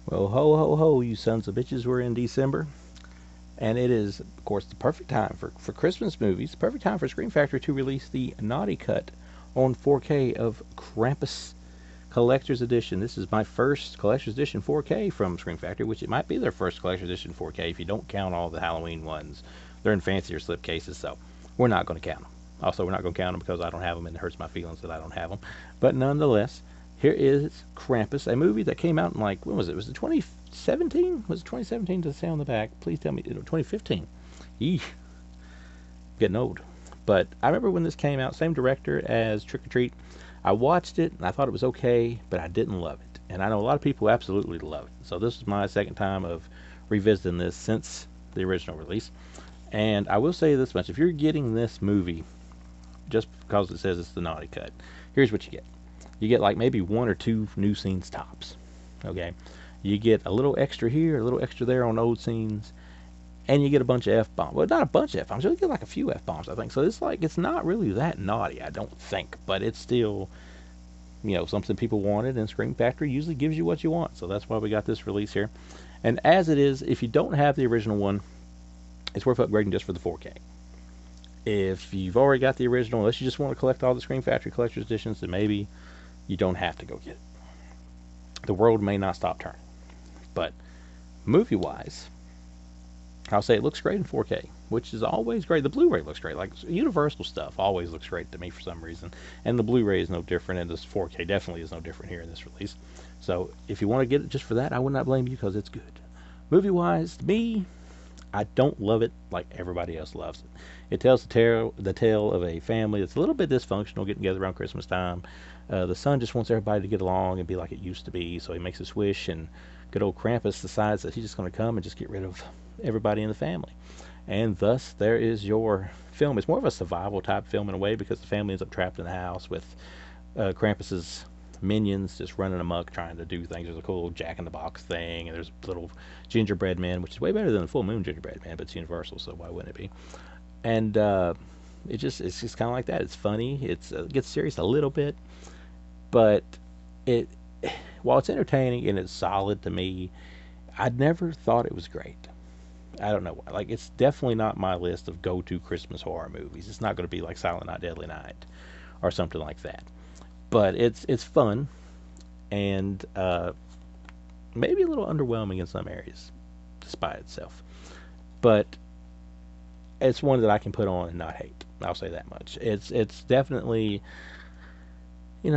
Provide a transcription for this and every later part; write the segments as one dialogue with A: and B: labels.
A: Well, ho, ho, ho, you sons of bitches. We're in December. And it is, of course, the perfect time for Christmas movies. The perfect time for Scream Factory to release the naughty cut on 4K of Krampus Collector's Edition. This is my first Collector's Edition 4K from Scream Factory, which it might be their first Collector's Edition 4K if you don't count all the Halloween ones. They're in fancier slipcases, so we're not going to count them. Also, we're not going to count them because I don't have them, and it hurts my feelings that I don't have them. But nonetheless, here is Krampus, a movie that came out in, like, when was it? Was it 2017? Was it 2017 to say on the back? Please tell me. 2015. Eesh. Getting old. But I remember when this came out, same director as Trick or Treat. I watched it, and I thought it was okay, but I didn't love it. And I know a lot of people absolutely love it. So this is my second time of revisiting this since the original release. And I will say this much. If you're getting this movie just because it says it's the naughty cut, here's what you get. You get like maybe one or two new scenes tops. Okay? You get a little extra here, a little extra there on old scenes, and you get a bunch of F-bombs. Well, not a bunch of F-bombs. You get like a few F-bombs, I think. So it's like, it's not really that naughty, I don't think. But it's still, something people wanted, and Scream Factory usually gives you what you want. So that's why we got this release here. And as it is, if you don't have the original one, it's worth upgrading just for the 4K. If you've already got the original, unless you just want to collect all the Scream Factory Collector's Editions, then maybe you don't have to go get it. The world may not stop turning. But movie-wise, I'll say it looks great in 4K, which is always great. The Blu-ray looks great. Like, Universal stuff always looks great to me for some reason. And the Blu-ray is no different, and this 4K definitely is no different here in this release. So if you want to get it just for that, I would not blame you because it's good. Movie-wise, to me, I don't love it like everybody else loves it. It tells the tale of a family that's a little bit dysfunctional getting together around Christmas time. The son just wants everybody to get along and be like it used to be, so he makes a wish, and good old Krampus decides that he's just going to come and just get rid of everybody in the family. And thus, there is your film. It's more of a survival type film in a way because the family ends up trapped in the house with Krampus's minions just running amok trying to do things. There's a cool Jack-in-the-Box thing, and there's a little gingerbread man, which is way better than the full moon gingerbread man, but it's Universal, so why wouldn't it be? And it's just kind of like that. It's funny. It gets serious a little bit, but it while it's entertaining and it's solid to me, I never thought it was great. I don't know why. Like, it's definitely not my list of go-to Christmas horror movies. It's not going to be like Silent Night, Deadly Night or something like that. But it's fun and maybe a little underwhelming in some areas, despite itself. But it's one that I can put on and not hate. I'll say that much. It's definitely, I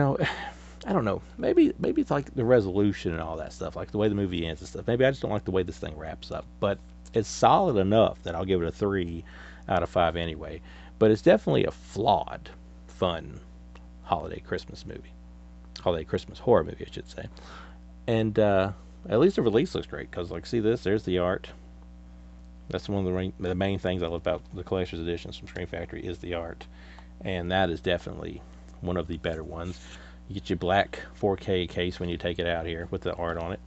A: don't know. Maybe it's like the resolution and all that stuff, like the way the movie ends and stuff. Maybe I just don't like the way this thing wraps up. But it's solid enough that I'll give it a 3 out of 5 anyway. But it's definitely a flawed, fun holiday Christmas horror movie, I should say. And at least the release looks great because, like, see this? There's the art. That's one of the main things I love about the collector's editions from Scream Factory is the art, and that is definitely one of the better ones. You get your black 4K case when you take it out here with the art on it,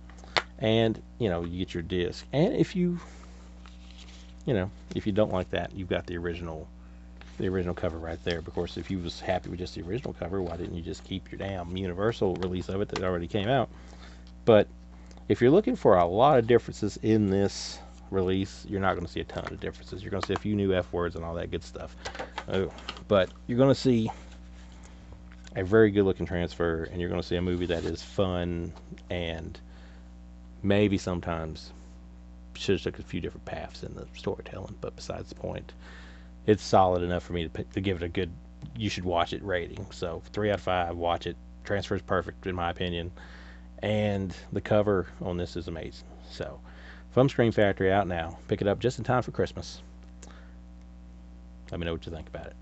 A: and you get your disc. And if you don't like that, you've got the original cover right there. Of course, if you was happy with just the original cover, why didn't you just keep your damn Universal release of it that already came out? But if you're looking for a lot of differences in this release, you're not going to see a ton of differences. You're going to see a few new F words and all that good stuff. But you're going to see a very good looking transfer, and you're going to see a movie that is fun and maybe sometimes should have took a few different paths in the storytelling, but besides the point, it's solid enough for me to give it a good, you should watch it rating. So 3 out of 5, watch it. Transfer is perfect in my opinion, and the cover on this is amazing. So from Scream Factory, out now. Pick it up just in time for Christmas. Let me know what you think about it.